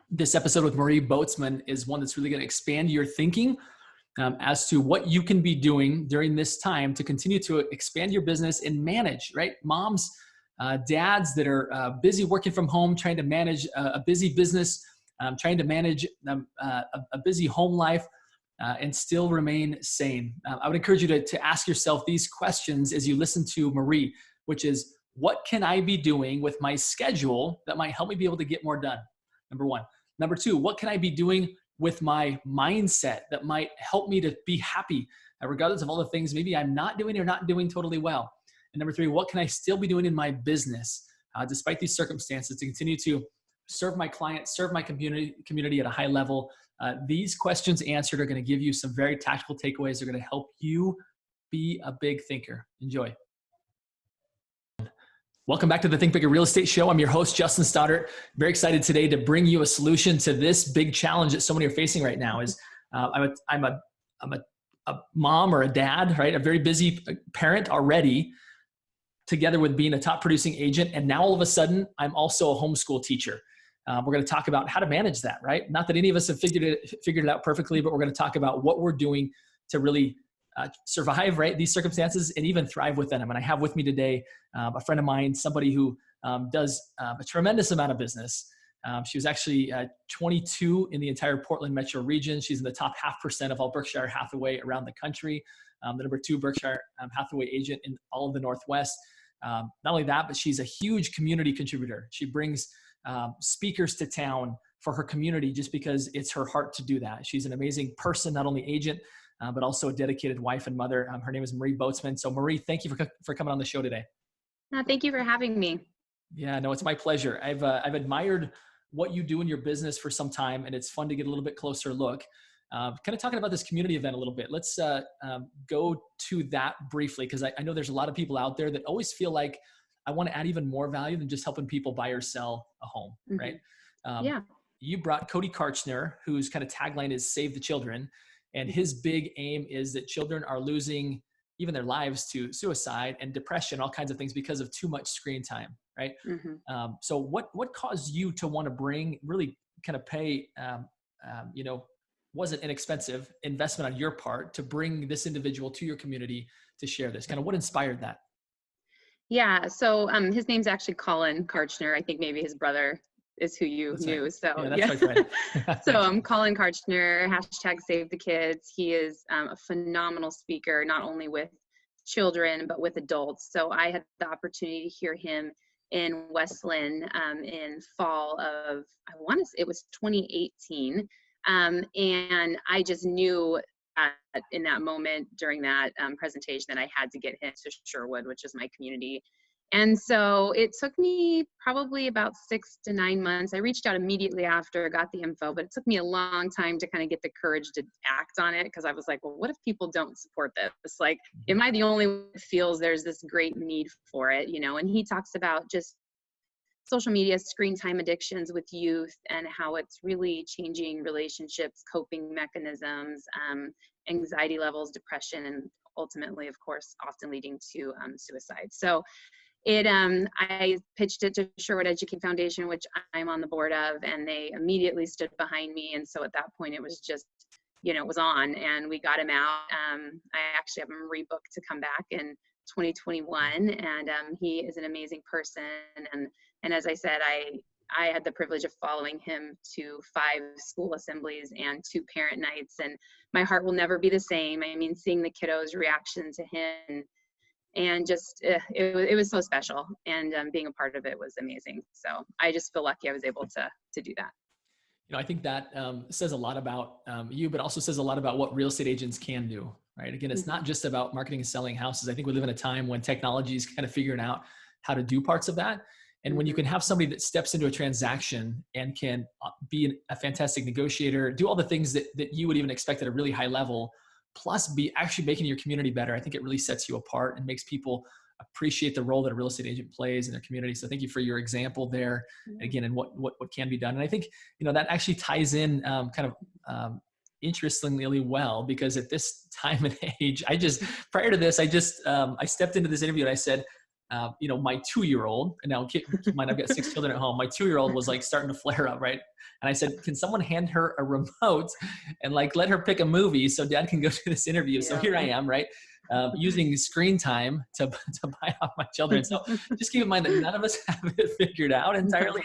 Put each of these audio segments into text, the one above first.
This episode with Marie Boatsman is one that's really going to expand your thinking as to what you can be doing during this time to continue to expand your business and manage, right? Moms, dads that are busy working from home, trying to manage a busy business, trying to manage a busy home life, and still remain sane. I would encourage you to ask yourself these questions as you listen to Marie, which is, what can I be doing with my schedule that might help me be able to get more done? Number one. Number two, what can I be doing with my mindset that might help me to be happy, regardless of all the things maybe I'm not doing or not doing totally well? And number three, what can I still be doing in my business, despite these circumstances, to continue to serve my clients, serve my community at a high level? These questions answered are going to give you some very tactical takeaways. They're going to help you be a big thinker. Enjoy. Welcome back to the Think Bigger Real Estate Show. I'm your host, Justin Stoddart. Very excited today to bring you a solution to this big challenge that so many are facing right now. I'm a mom or a dad, right? A very busy parent already, together with being a top producing agent. And now all of a sudden, I'm also a homeschool teacher. We're going to talk about how to manage that, right? Not that any of us have figured it out perfectly, but we're going to talk about what we're doing to really survive, right, these circumstances and even thrive within them. And I have with me today a friend of mine, somebody who does a tremendous amount of business. She was actually 22 in the entire Portland metro region. She's in the top 0.5% of all Berkshire Hathaway around the country. The number 2 Berkshire Hathaway agent in all of the Northwest. Not only that, but she's a huge community contributor. She brings speakers to town for her community just because it's her heart to do that. She's an amazing person, not only agent, but also a dedicated wife and mother. Her name is Marie Boatsman. So Marie, thank you for coming on the show today. Thank you for having me. Yeah, no, it's my pleasure. I've admired what you do in your business for some time, and it's fun to get a little bit closer look. Kind of talking about this community event a little bit. Let's go to that briefly, because I know there's a lot of people out there that always feel like I want to add even more value than just helping people buy or sell a home, right? Yeah. You brought Cody Karchner, whose kind of tagline is Save the Children. And his big aim is that children are losing even their lives to suicide and depression, all kinds of things because of too much screen time, right? So what caused you to want to really kind of pay, wasn't inexpensive investment on your part to bring this individual to your community to share this? Kind of what inspired that? Yeah. So his name's actually Colin Karchner. I think maybe his brother is who you knew. Right. So yeah, that's right. So Colin Karchner, #SaveTheKids. He is a phenomenal speaker, not only with children, but with adults. So I had the opportunity to hear him in Westland in fall of, it was 2018. And I just knew in that moment during that presentation that I had to get him to Sherwood, which is my community. And so it took me probably about 6 to 9 months. I reached out immediately after, got the info, but it took me a long time to kind of get the courage to act on it, because I was like, well, what if people don't support this? Like, am I the only one that feels there's this great need for it, And he talks about just social media, screen time addictions with youth, and how it's really changing relationships, coping mechanisms, anxiety levels, depression, and ultimately, of course, often leading to suicide. So I pitched it to Sherwood Education Foundation, which I'm on the board of, and they immediately stood behind me. And so at that point, it was just, it was on, and we got him out. I actually have him rebooked to come back in 2021, and he is an amazing person. And as I said, I had the privilege of following him to 5 school assemblies and 2 parent nights, and my heart will never be the same. I mean, seeing the kiddos' reaction to him, and just it was so special, and being a part of it was amazing. So I just feel lucky I was able to do that. I think that says a lot about you, but also says a lot about what real estate agents can do, right? Again, it's not just about marketing and selling houses. I think we live in a time when technology is kind of figuring out how to do parts of that. And when you can have somebody that steps into a transaction and can be a fantastic negotiator, do all the things that you would even expect at a really high level, plus be actually making your community better, I think it really sets you apart and makes people appreciate the role that a real estate agent plays in their community. So thank you for your example there, again, and what can be done. And I think, that actually ties in interestingly well, because at this time and age, prior to this, I stepped into this interview and I said, my 2-year-old, and now keep in mind, I've got 6 children at home. My 2-year-old was like starting to flare up, right? And I said, can someone hand her a remote and like let her pick a movie so dad can go to this interview? So here I am, right? Using screen time to buy off my children. So just keep in mind that none of us have it figured out entirely.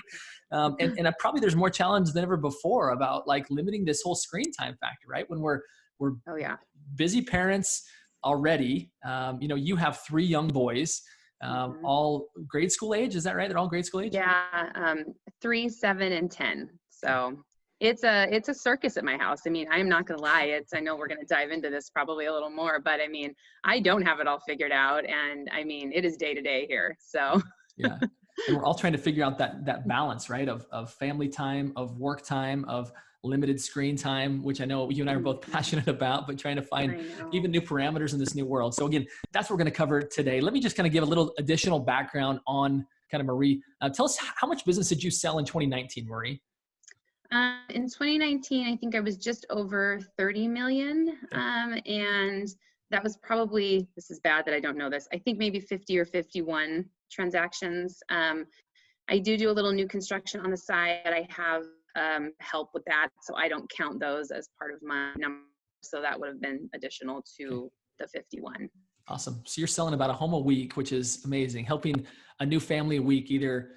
And probably there's more challenge than ever before about like limiting this whole screen time factor, right? When we're Oh yeah. busy parents already. You have 3 young boys, all grade school age. Is that right? They're all grade school age? Yeah. 3, 7, and 10. So it's a circus at my house. I mean, I'm not gonna lie. I know we're gonna dive into this probably a little more, but I mean, I don't have it all figured out. And I mean, it is day to day here. So yeah. And we're all trying to figure out that balance, right? Of family time, of work time, of limited screen time, which I know you and I are both passionate about, but trying to find even new parameters in this new world. So again, that's what we're going to cover today. Let me just kind of give a little additional background on kind of Marie. Tell us, how much business did you sell in 2019, Marie? In 2019, I think I was just over 30 million. And that was probably, this is bad that I don't know this, I think maybe 50 or 51 transactions. I do a little new construction on the side. I have help with that, so I don't count those as part of my number. So that would have been additional to the 51. Awesome. So you're selling about a home a week, which is amazing. Helping a new family a week either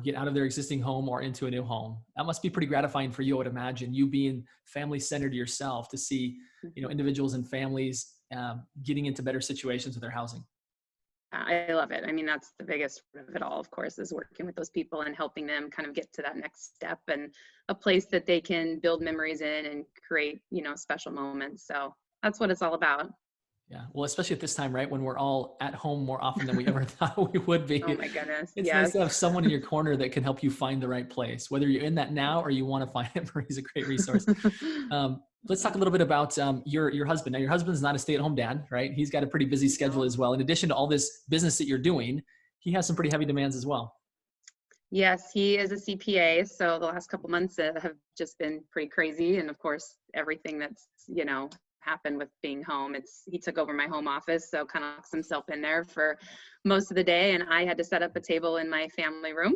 get out of their existing home or into a new home. That must be pretty gratifying for you, I would imagine, you being family-centered yourself, to see individuals and families getting into better situations with their housing. I love it. I mean, that's the biggest part of it all, of course, is working with those people and helping them kind of get to that next step and a place that they can build memories in and create, special moments. So that's what it's all about. Yeah. Well, especially at this time, right? When we're all at home more often than we ever thought we would be. Oh my goodness. It's nice to have someone in your corner that can help you find the right place, whether you're in that now or you want to find it. Marie's a great resource. Let's talk a little bit about your husband. Now, your husband's not a stay-at-home dad, right? He's got a pretty busy schedule as well. In addition to all this business that you're doing, he has some pretty heavy demands as well. Yes, he is a CPA. So the last couple months have just been pretty crazy. And of course, everything that's, happened with being home. He took over my home office, so kind of locks himself in there for most of the day. And I had to set up a table in my family room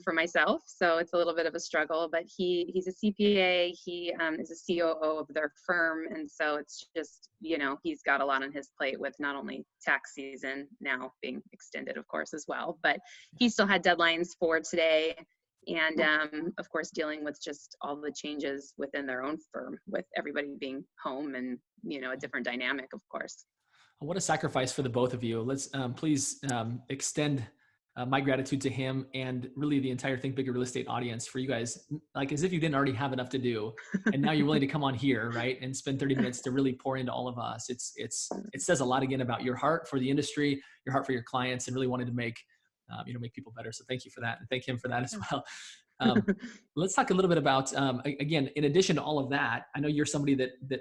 for myself. So it's a little bit of a struggle, but he's a CPA. He is a COO of their firm. And so it's just, he's got a lot on his plate with not only tax season now being extended, of course, as well, but he still had deadlines for today. And of course, dealing with just all the changes within their own firm with everybody being home and, a different dynamic, of course. What a sacrifice for the both of you. Let's please extend my gratitude to him and really the entire Think Bigger Real Estate audience for you guys, like as if you didn't already have enough to do. And now you're willing to come on here, right? And spend 30 minutes to really pour into all of us. It says a lot again about your heart for the industry, your heart for your clients, and really wanted to make people better. So thank you for that. And thank him for that as well. Let's talk a little bit about, again, in addition to all of that, I know you're somebody that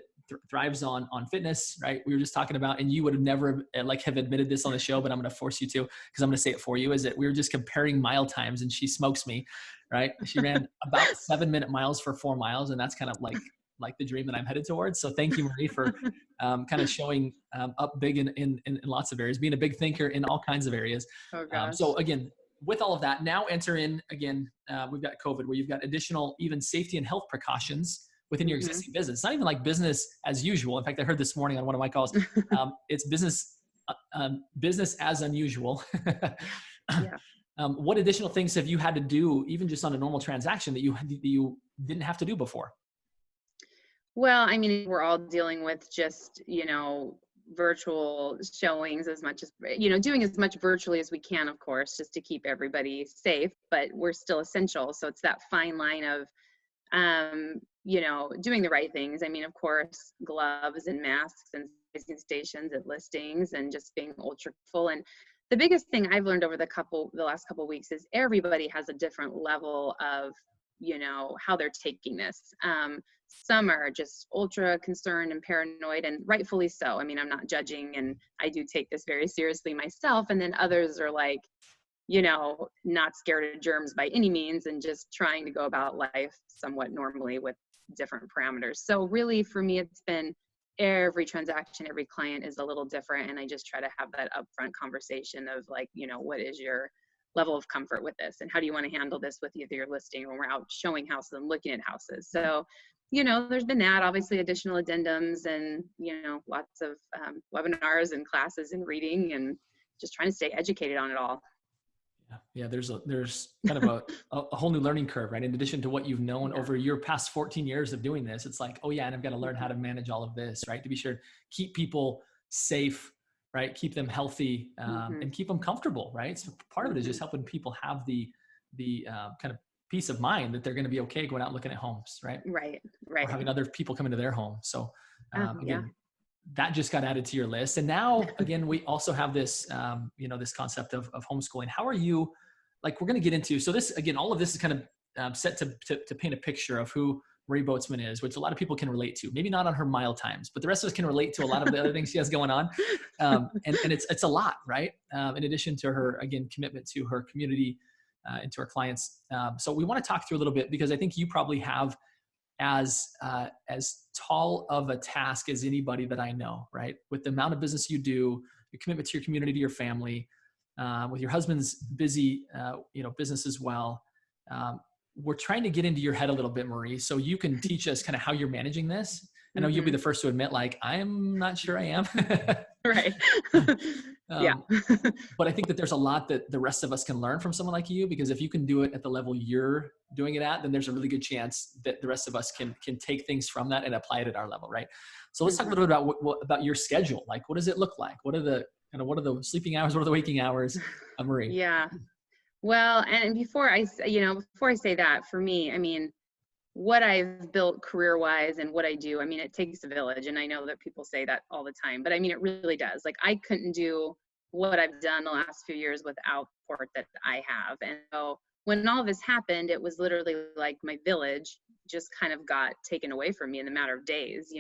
thrives on fitness, right? We were just talking about, and you would have never have admitted this on the show, but I'm going to force you to, because I'm going to say it for you, is that we were just comparing mile times and she smokes me, right? She ran about 7-minute miles for 4 miles. And that's kind of like the dream that I'm headed towards. So thank you, Marie, for kind of showing up big in lots of areas, being a big thinker in all kinds of areas. Oh, gosh. So again, with all of that, now enter in, again, we've got COVID, where you've got additional even safety and health precautions within your existing business. It's not even like business as usual. In fact, I heard this morning on one of my calls, it's business as unusual. Yeah. What additional things have you had to do, even just on a normal transaction, that you didn't have to do before? Well, I mean, we're all dealing with just, virtual showings as much as, doing as much virtually as we can, of course, just to keep everybody safe, but we're still essential. So it's that fine line of, doing the right things. I mean, of course, gloves and masks and stations at listings and just being ultra full. And the biggest thing I've learned over the last couple of weeks is everybody has a different level of, how they're taking this. Some are just ultra concerned and paranoid, and rightfully so. I mean, I'm not judging, and I do take this very seriously myself. And then others are like, not scared of germs by any means and just trying to go about life somewhat normally with different parameters. So really for me, it's been every transaction, every client is a little different. And I just try to have that upfront conversation of like, what is your level of comfort with this? And how do you want to handle this with either your listing or when we're out showing houses and looking at houses? So, there's been that, obviously additional addendums and, lots of webinars and classes and reading and just trying to stay educated on it all. Yeah. There's kind of a whole new learning curve, right? In addition to what you've known over your past 14 years of doing this, it's like, oh yeah, and I've got to learn how to manage all of this, right? To be sure, keep people safe, right? Keep them healthy, and keep them comfortable, right? So part of it is just helping people have the kind of peace of mind that they're going to be okay going out and looking at homes, right? Right. Or having other people come into their home. So again, that just got added to your list. And now, again, we also have this, this concept of homeschooling. How are you, like, we're going to get into, so this, again, all of this is kind of set to paint a picture of who Marie Boatsman is, which a lot of people can relate to, maybe not on her mile times, but the rest of us can relate to a lot of the other things she has going on. And it's a lot, right? In addition to her, again, commitment to her community and to her clients. So we want to talk through a little bit, because I think you probably have as tall of a task as anybody that I know, right? With the amount of business you do, your commitment to your community, to your family, with your husband's busy, business as well. We're trying to get into your head a little bit, Marie, so you can teach us kind of how you're managing this. I know you'll be the first to admit, like, I'm not sure I am. Right. Yeah. But I think that there's a lot that the rest of us can learn from someone like you, because if you can do it at the level you're doing it at, then there's a really good chance that the rest of us can take things from that and apply it at our level, right? So let's talk a little bit about your schedule. Like, what does it look like? What are the sleeping hours? What are the waking hours, Marie? Yeah. Well, and before I say that, for me, I mean, what I've built career-wise and what I do, I mean, it takes a village. And I know that people say that all the time, but I mean, it really does. Like, I couldn't do what I've done the last few years without support that I have. And so when all this happened, it was literally like my village just kind of got taken away from me in a matter of days,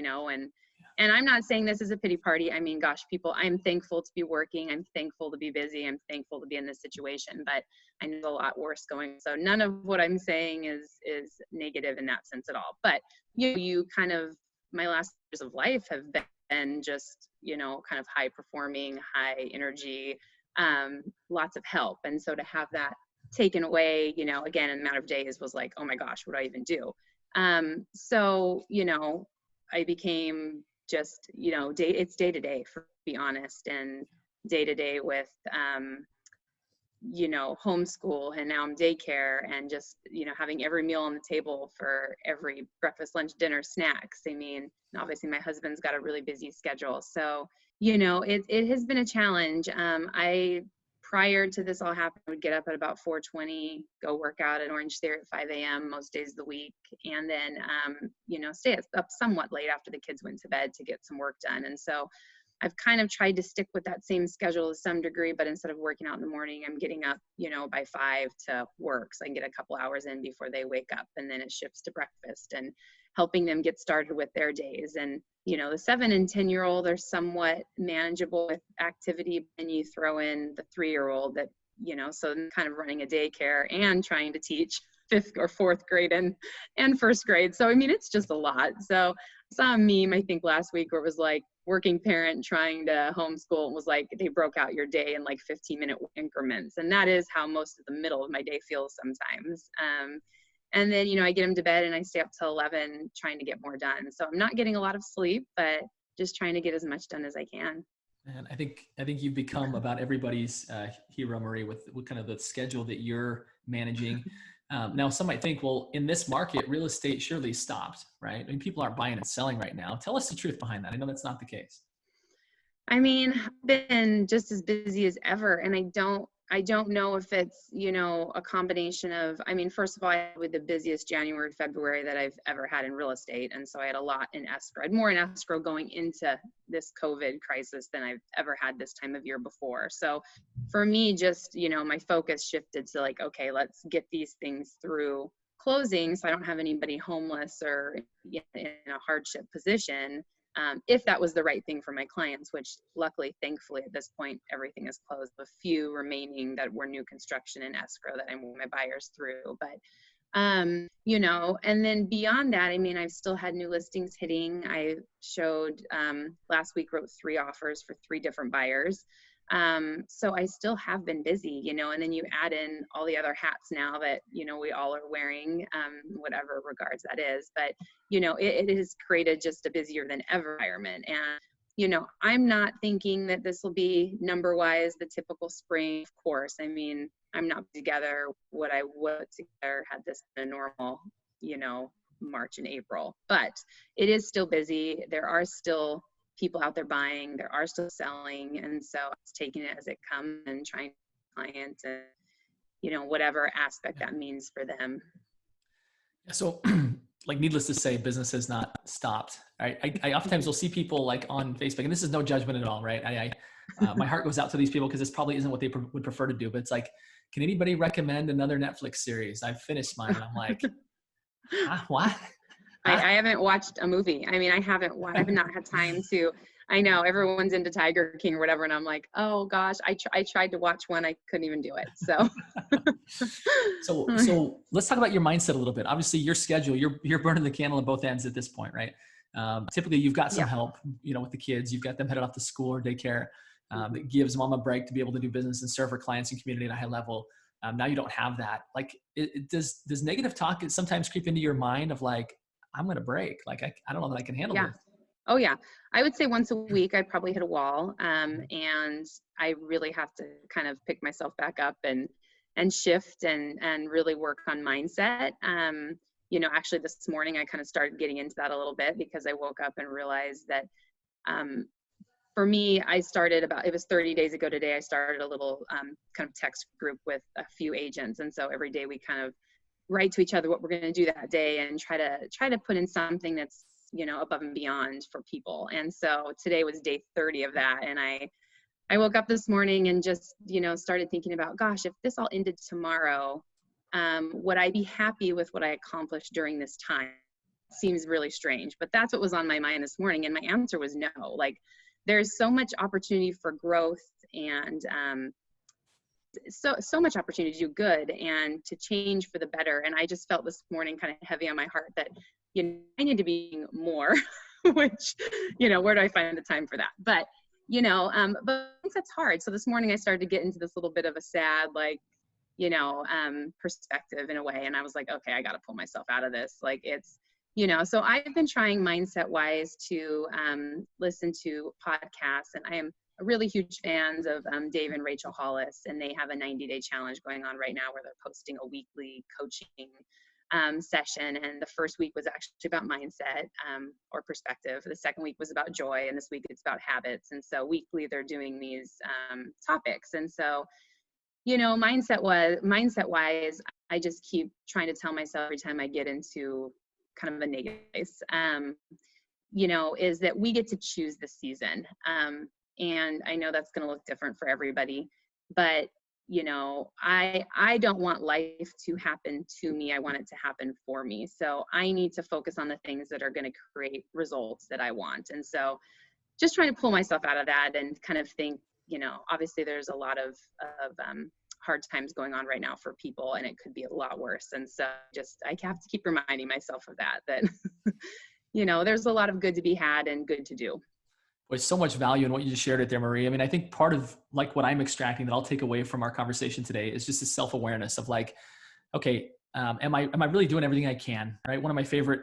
and I'm not saying this as a pity party. I mean, gosh, people, I'm thankful to be working. I'm thankful to be busy. I'm thankful to be in this situation, but I know a lot worse going. So none of what I'm saying is negative in that sense at all. But you kind of, my last years of life have been just, kind of high performing, high energy, lots of help. And so to have that taken away, again, in a matter of days was like, oh my gosh, what do I even do? So, I became just, it's day to day, for to be honest, and day to day with, homeschool, and now I'm daycare, and just, having every meal on the table for every breakfast, lunch, dinner, snacks. I mean, obviously my husband's got a really busy schedule. So, it has been a challenge. Prior to this all happening, I would get up at about 4:20, go work out at Orange Theory at 5 a.m. most days of the week, and then, stay up somewhat late after the kids went to bed to get some work done. And so I've kind of tried to stick with that same schedule to some degree, but instead of working out in the morning, I'm getting up, by 5 to work, so I can get a couple hours in before they wake up, and then it shifts to breakfast and helping them get started with their days. And the 7 and 10-year-old are somewhat manageable with activity, and you throw in the 3-year-old that, so I'm kind of running a daycare and trying to teach 5th or 4th grade and 1st grade. So, I mean, it's just a lot. So I saw a meme, I think last week, where it was like working parent trying to homeschool, and was like, they broke out your day in like 15-minute increments. And that is how most of the middle of my day feels sometimes. And then, I get them to bed and I stay up till 11 trying to get more done. So I'm not getting a lot of sleep, but just trying to get as much done as I can. And I think you've become about everybody's hero, Marie, with kind of the schedule that you're managing. Now, some might think, well, in this market, real estate surely stopped, right? I mean, people aren't buying and selling right now. Tell us the truth behind that. I know that's not the case. I mean, I've been just as busy as ever, and I don't know if it's, a combination of, I mean, first of all, I had the busiest January, February that I've ever had in real estate. And so I had a lot in escrow. I had more in escrow going into this COVID crisis than I've ever had this time of year before. So for me, just, my focus shifted to like, okay, let's get these things through closing so I don't have anybody homeless or in a hardship position. If that was the right thing for my clients, which luckily, thankfully, at this point, everything is closed. A few remaining that were new construction and escrow that I moved my buyers through. But You know, and then beyond that, I mean, I've still had new listings hitting. I showed, last week, wrote 3 offers for 3 different buyers. So I still have been busy, you know, and then you add in all the other hats now that, you know, we all are wearing, whatever regards that is, but, you know, it has created just a busier than ever environment. And, you know, I'm not thinking that this will be number wise the typical spring, of course. I mean, I'm not together what I would together had this been a normal, you know, March and April, but it is still busy. There are still people out there buying, there are still selling. And so it's taking it as it comes and trying to clients and, you know, whatever aspect that means for them. So like, needless to say, business has not stopped. Right? I oftentimes will see people like on Facebook, and this is no judgment at all, right? My heart goes out to these people because this probably isn't what they would prefer to do, but it's like, can anybody recommend another Netflix series? I've finished mine. And I'm like, what? I haven't watched a movie. I mean, I've not had time to. I know everyone's into Tiger King or whatever, and I'm like, oh gosh, I tried to watch one, I couldn't even do it. So, so let's talk about your mindset a little bit. Obviously, your schedule, you're burning the candle at both ends at this point, right? Typically, you've got some help, you know, with the kids. You've got them headed off to school or daycare. That gives mom a break to be able to do business and serve her clients and community at a high level. Now you don't have that. Like, does negative talk sometimes creep into your mind of like, I'm going to break. Like, I don't know that I can handle this. Oh yeah. I would say once a week, I probably hit a wall. And I really have to kind of pick myself back up and shift and really work on mindset. You know, actually this morning, I kind of started getting into that a little bit because I woke up and realized that, for me, it was 30 days ago today, I started a little kind of text group with a few agents. And so every day we kind of write to each other what we're going to do that day and try to put in something that's, you know, above and beyond for people. And so today was day 30 of that. And I woke up this morning and just, you know, started thinking about, gosh, if this all ended tomorrow, would I be happy with what I accomplished during this time? Seems really strange, but that's what was on my mind this morning. And my answer was no. Like, there's so much opportunity for growth and so much opportunity to do good and to change for the better. And I just felt this morning kind of heavy on my heart that, you know, I need to be doing more, which, you know, where do I find the time for that? But, you know, but I think that's hard. So this morning I started to get into this little bit of a sad, like, you know, perspective in a way. And I was like, okay, I got to pull myself out of this. Like, it's, you know, so I've been trying mindset wise to listen to podcasts, and I am really huge fans of Dave and Rachel Hollis, and they have a 90-day challenge going on right now where they're posting a weekly coaching session. And the first week was actually about mindset or perspective. The second week was about joy, and this week it's about habits. And so weekly they're doing these topics. And so, you know, mindset wise, I just keep trying to tell myself every time I get into kind of a negative place, you know, is that we get to choose the season. And I know that's going to look different for everybody, but, you know, I don't want life to happen to me. I want it to happen for me. So I need to focus on the things that are going to create results that I want. And so just trying to pull myself out of that and kind of think, you know, obviously there's a lot of hard times going on right now for people, and it could be a lot worse. And so I have to keep reminding myself of that, you know, there's a lot of good to be had and good to do. There's so much value in what you just shared it there, Marie. I mean, I think part of like what I'm extracting that I'll take away from our conversation today is just a self-awareness of like, okay, am I really doing everything I can? Right. One of my favorite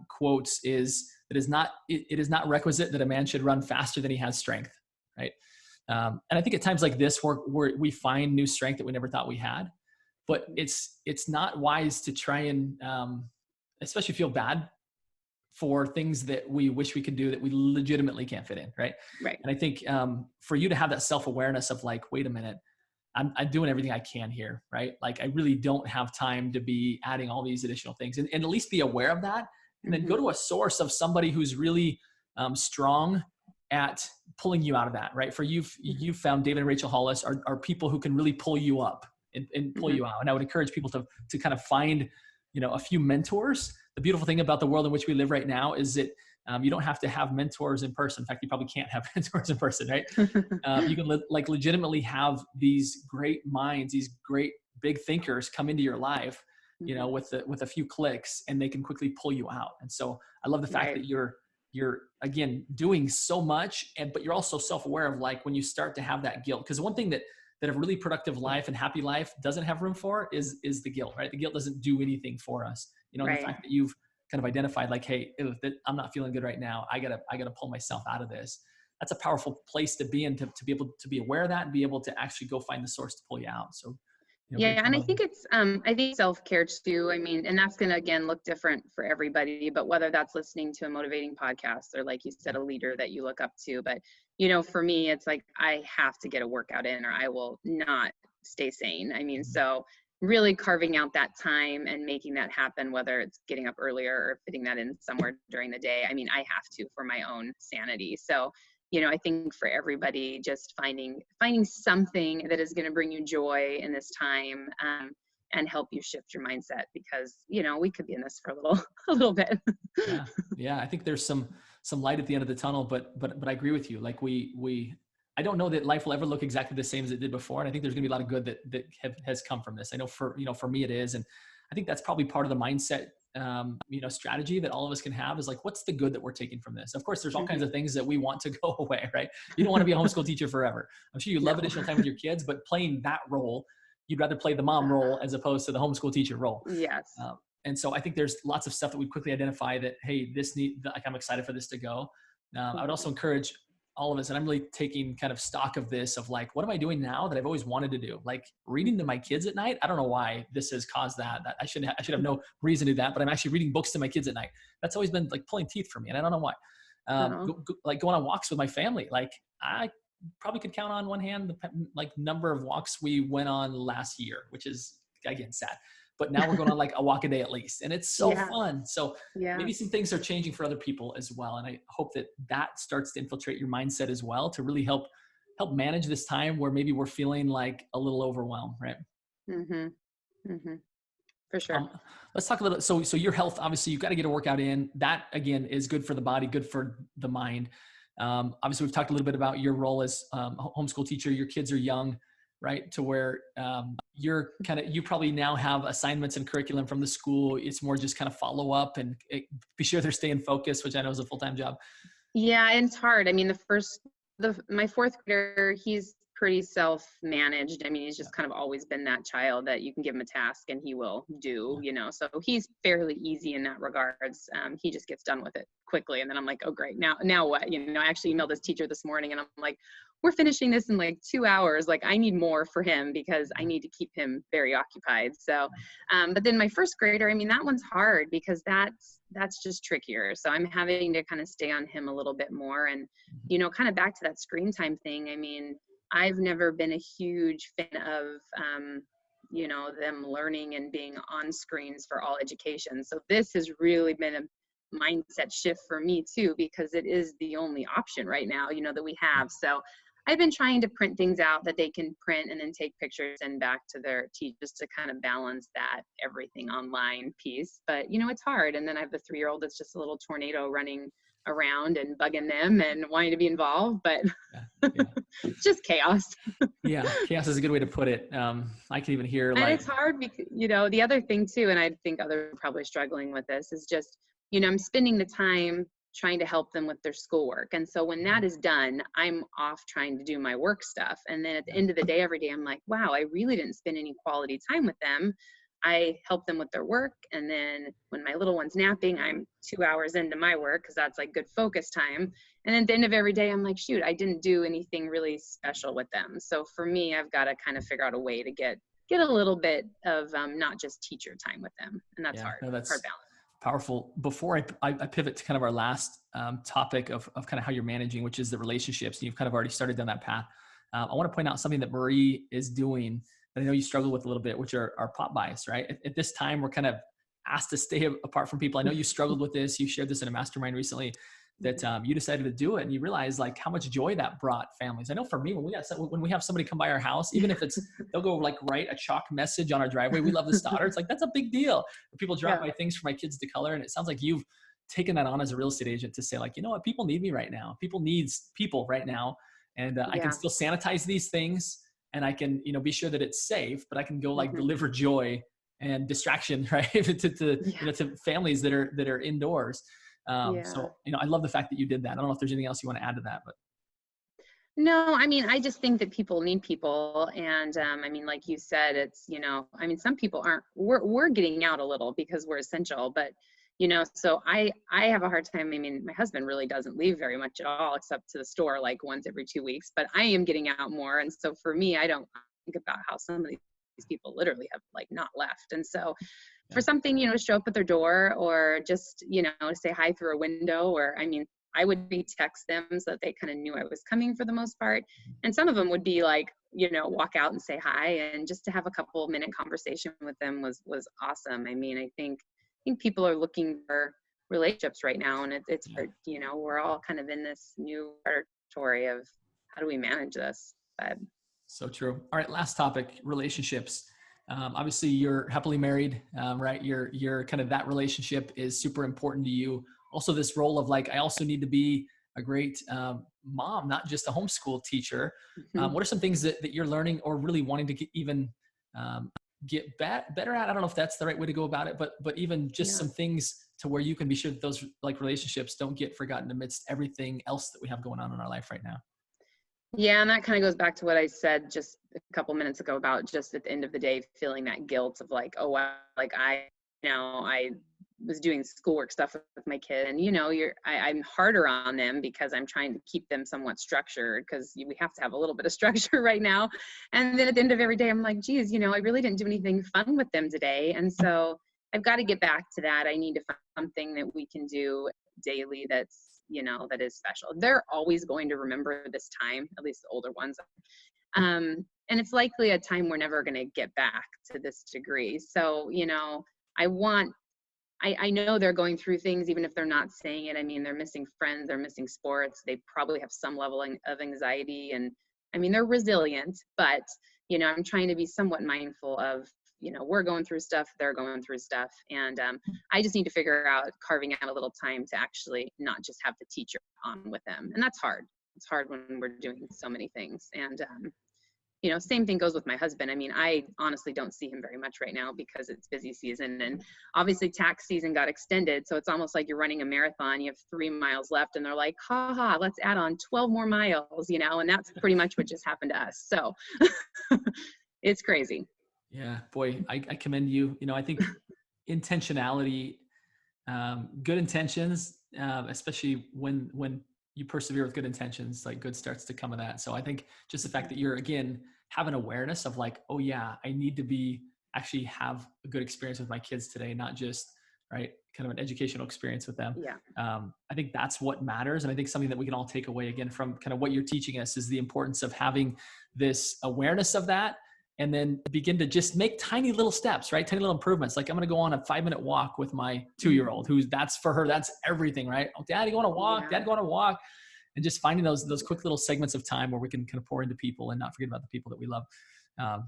quotes is it is not requisite that a man should run faster than he has strength. Right. And I think at times like this, where we find new strength that we never thought we had, but it's not wise to try and especially feel bad for things that we wish we could do that we legitimately can't fit in. Right. Right. And I think for you to have that self-awareness of like, wait a minute, I'm doing everything I can here. Right. Like, I really don't have time to be adding all these additional things, and at least be aware of that. And then go to a source of somebody who's really strong at pulling you out of that. Right. For you've found David and Rachel Hollis are people who can really pull you up and pull you out. And I would encourage people to kind of find, you know, a few mentors. The beautiful thing about the world in which we live right now is that you don't have to have mentors in person. In fact, you probably can't have mentors in person, right? You can legitimately have these great minds, these great big thinkers come into your life with a few clicks, and they can quickly pull you out. And so I love the fact Right. that you're again doing so much, but you're also self-aware of like when you start to have that guilt. Because one thing that a really productive life and happy life doesn't have room for is the guilt, right? The guilt doesn't do anything for us. And the Right. fact that you've kind of identified like, hey, I'm not feeling good right now. I gotta pull myself out of this. That's a powerful place to be in, to be able to be aware of that and be able to actually go find the source to pull you out. So, great Yeah, and I job. think I think self-care too. I mean, and that's gonna again look different for everybody, but whether that's listening to a motivating podcast or like you said, a leader that you look up to. But for me, it's like I have to get a workout in or I will not stay sane. I mean, so really carving out that time and making that happen, whether it's getting up earlier or fitting that in somewhere during the day. I mean, I have to for my own sanity. So I think for everybody, just finding something that is going to bring you joy in this time, and help you shift your mindset, because we could be in this for a little bit. Yeah. I think there's some light at the end of the tunnel, but I agree with you. Like I don't know that life will ever look exactly the same as it did before, and I think there's gonna be a lot of good that has come from this. I know for me it is, and I think that's probably part of the mindset strategy that all of us can have is like, what's the good that we're taking from this? Of course, there's all kinds of things that we want to go away, right? You don't want to be a homeschool teacher forever. I'm sure you love additional time with your kids, but playing that role, you'd rather play the mom role as opposed to the homeschool teacher role. Yes. And so I think there's lots of stuff that we quickly identify that, hey, I'm excited for this to go. I would also encourage all of us, and I'm really taking kind of stock of this, of like, what am I doing now that I've always wanted to do? Like reading to my kids at night. I don't know why this has caused that I should have no reason to do that, but I'm actually reading books to my kids at night. That's always been like pulling teeth for me, and I don't know why. Like going on walks with my family. Like I probably could count on one hand the number of walks we went on last year, which is again sad. But now we're going on like a walk a day at least, and it's so fun. So maybe some things are changing for other people as well, and I hope that starts to infiltrate your mindset as well, to really help manage this time where maybe we're feeling like a little overwhelmed, right? For sure. Let's talk a little. So your health, obviously, you've got to get a workout in. That again is good for the body, good for the mind. Obviously, we've talked a little bit about your role as homeschool teacher. Your kids are young, right? To where you probably now have assignments and curriculum from the school. It's more just kind of follow up and be sure they're staying focused, which I know is a full-time job. Yeah, and it's hard. I mean, my fourth grader, he's pretty self-managed. I mean, he's just kind of always been that child that you can give him a task and he will do, so he's fairly easy in that regards. He just gets done with it quickly. And then I'm like, oh, great. Now what? I actually emailed this teacher this morning and I'm like, we're finishing this in like 2 hours. Like I need more for him because I need to keep him very occupied. So, but then my first grader, I mean, that one's hard because that's just trickier. So I'm having to kind of stay on him a little bit more. And, kind of back to that screen time thing. I mean, I've never been a huge fan of, them learning and being on screens for all education. So this has really been a mindset shift for me too, because it is the only option right now, that we have. So I've been trying to print things out that they can print and then take pictures and back to their teachers to kind of balance that everything online piece. But, it's hard. And then I have the 3-year-old that's just a little tornado running around and bugging them and wanting to be involved, but it's just chaos. Yeah, chaos is a good way to put it. I can even hear and it's hard because, the other thing too, and I think others are probably struggling with this, is just, I'm spending the time trying to help them with their schoolwork. And so when that is done, I'm off trying to do my work stuff. And then at the end of the day, every day, I'm like, wow, I really didn't spend any quality time with them. I help them with their work. And then when my little one's napping, I'm 2 hours into my work because that's like good focus time. And then at the end of every day, I'm like, shoot, I didn't do anything really special with them. So for me, I've got to kind of figure out a way to get a little bit of not just teacher time with them. And that's hard. No, that's hard balance. Powerful. Before I pivot to kind of our last topic of kind of how you're managing, which is the relationships, and you've kind of already started down that path. I want to point out something that Marie is doing that I know you struggle with a little bit, which are pop-bys, right? At this time, we're kind of asked to stay apart from people. I know you struggled with this. You shared this in a mastermind recently that you decided to do it, and you realized like how much joy that brought families. I know for me, when we have somebody come by our house, even if they'll go like write a chalk message on our driveway. We love the Stoddart. It's like, that's a big deal. People drop by things for my kids to color. And it sounds like you've taken that on as a real estate agent to say like, you know what, people need me right now. People needs people right now. And I can still sanitize these things and I can, be sure that it's safe, but I can go like deliver joy and distraction, right? to Yeah. to families that are indoors. Yeah. So, I love the fact that you did that. I don't know if there's anything else you want to add to that, but No, I mean, I just think that people need people. And I mean, like you said, it's, I mean, some people aren't, we're getting out a little because we're essential, but, so I have a hard time. I mean, my husband really doesn't leave very much at all, except to the store like once every 2 weeks, but I am getting out more. And so for me, I don't think about how some of these people literally have like not left. And so yeah, for something, to show up at their door or just, to say hi through a window, or, I mean, I would be text them so that they kind of knew I was coming for the most part. And some of them would be like, walk out and say hi, and just to have a couple minute conversation with them was awesome. I mean, I think people are looking for relationships right now, and it's yeah. hard, we're all kind of in this new territory of how do we manage this? But So true. All right, last topic: relationships. Obviously, you're happily married, right? You're kind of, that relationship is super important to you. Also, this role of like, I also need to be a great mom, not just a homeschool teacher. mhm, What are some things that you're learning or really wanting to um, get better at? I don't know if that's the right way to go about it, but even just yeah. some things to where you can be sure that those like relationships don't get forgotten amidst everything else that we have going on in our life right now. Yeah, and that kind of goes back to what I said just a couple minutes ago about just at the end of the day feeling that guilt of like, oh wow, like I was doing schoolwork stuff with my kid, and I'm harder on them because I'm trying to keep them somewhat structured, because we have to have a little bit of structure right now. And then at the end of every day, I'm like, geez, I really didn't do anything fun with them today, and so I've got to get back to that. I need to find something that we can do daily that is special. They're always going to remember this time, at least the older ones. And it's likely a time we're never going to get back to this degree. So, I want, I know they're going through things, even if they're not saying it. I mean, they're missing friends, they're missing sports. They probably have some level of anxiety. And I mean, they're resilient, but, I'm trying to be somewhat mindful of, we're going through stuff, they're going through stuff. And I just need to figure out carving out a little time to actually not just have the teacher on with them. And that's hard. It's hard when we're doing so many things. And, same thing goes with my husband. I mean, I honestly don't see him very much right now because it's busy season, and obviously tax season got extended. So it's almost like you're running a marathon. You have 3 miles left and they're like, ha ha, let's add on 12 more miles, and that's pretty much what just happened to us. So it's crazy. Yeah, boy, I commend you. I think intentionality, good intentions, especially when you persevere with good intentions, like good starts to come of that. So I think just the fact that you're, again, have an awareness of like, oh yeah, I need to actually have a good experience with my kids today, not just, right, kind of an educational experience with them. Yeah. I think that's what matters. And I think something that we can all take away again from kind of what you're teaching us is the importance of having this awareness of that, and then begin to just make tiny little steps, right? Tiny little improvements. Like, I'm going to go on a 5-minute walk with my 2-year-old, that's for her, that's everything, right? Oh, Dad, you want to walk? Yeah. Dad, go on a walk. And just finding those quick little segments of time where we can kind of pour into people and not forget about the people that we love.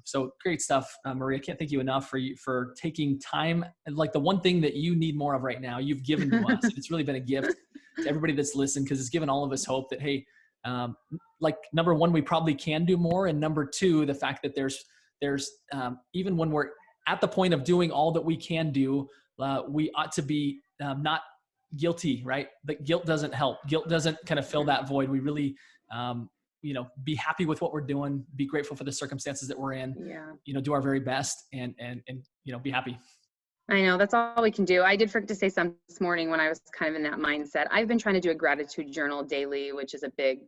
So great stuff, Marie. I can't thank you enough for taking time. And like, the one thing that you need more of right now, you've given to us. It's really been a gift to everybody that's listened, because it's given all of us hope that, hey, like, number one, we probably can do more. And number two, the fact that there's even when we're at the point of doing all that we can do, we ought to be not guilty, right? But guilt doesn't help. Guilt doesn't kind of fill that void. We really, be happy with what we're doing, be grateful for the circumstances that we're in, Yeah. do our very best, and be happy. I know, that's all we can do. I did forget to say something this morning when I was kind of in that mindset. I've been trying to do a gratitude journal daily, which is a big,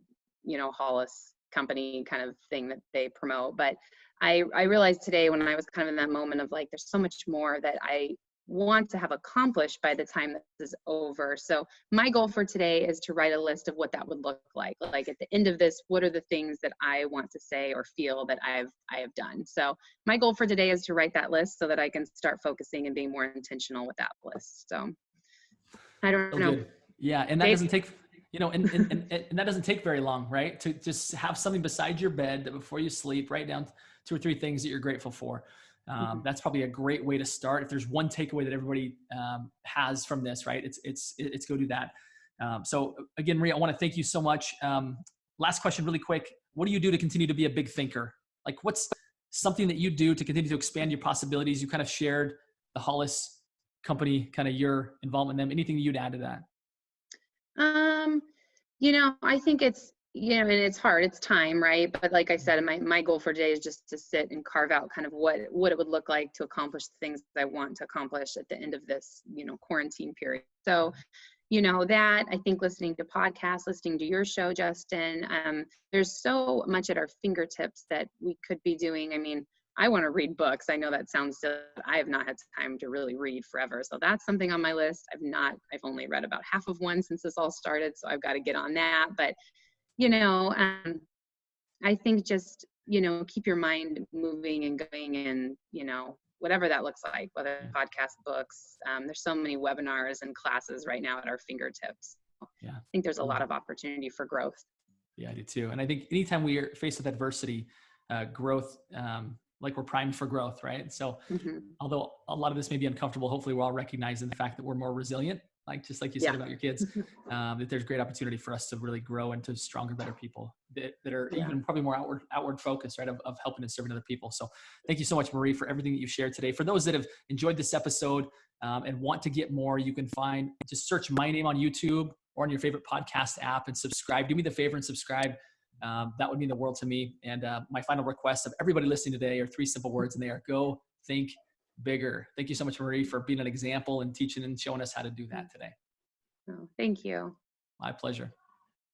Hollis company kind of thing that they promote. But I realized today, when I was kind of in that moment of like, there's so much more that I want to have accomplished by the time this is over. So my goal for today is to write a list of what that would look like. Like, at the end of this, what are the things that I want to say or feel that I have done? So my goal for today is to write that list so that I can start focusing and being more intentional with that list. So I don't So know. good. Yeah. And that Dave? doesn't take, and that doesn't take very long, right? To just have something beside your bed that before you sleep, write down 2 or 3 things that you're grateful for. That's probably a great way to start. If there's one takeaway that everybody has from this, right, it's go do that. So again, Maria, I want to thank you so much. Last question, really quick. What do you do to continue to be a big thinker? Like, something that you do to continue to expand your possibilities? You kind of shared the Hollis company, kind of your involvement in them. Anything you'd add to that? I think it's, and it's hard, it's time, right? But like I said, my goal for today is just to sit and carve out kind of what it would look like to accomplish the things that I want to accomplish at the end of this, quarantine period. So, that I think listening to podcasts, listening to your show, Justin, there's so much at our fingertips that we could be doing. I mean, I want to read books. I know that sounds silly. I have not had time to really read forever. So that's something on my list. I've only read about half of one since this all started. So I've got to get on that. But, I think just, keep your mind moving and going and, whatever that looks like, whether podcast, books, there's so many webinars and classes right now at our fingertips. Yeah. I think there's a lot of opportunity for growth. Yeah, I do too. And I think anytime we are faced with adversity, growth, like we're primed for growth, right? So although a lot of this may be uncomfortable, hopefully we're all recognizing the fact that we're more resilient, just like you said about your kids, that there's great opportunity for us to really grow into stronger, better people that are even probably more outward focused, right? Of helping and serving other people. So thank you so much, Marie, for everything that you shared today. For those that have enjoyed this episode and want to get more, you can just search my name on YouTube or on your favorite podcast app and subscribe. Do me the favor and subscribe. That would mean the world to me. And my final request of everybody listening today are 3 simple words, and they are: go, think bigger. Thank you so much, Marie, for being an example and teaching and showing us how to do that today. Oh, thank you. My pleasure.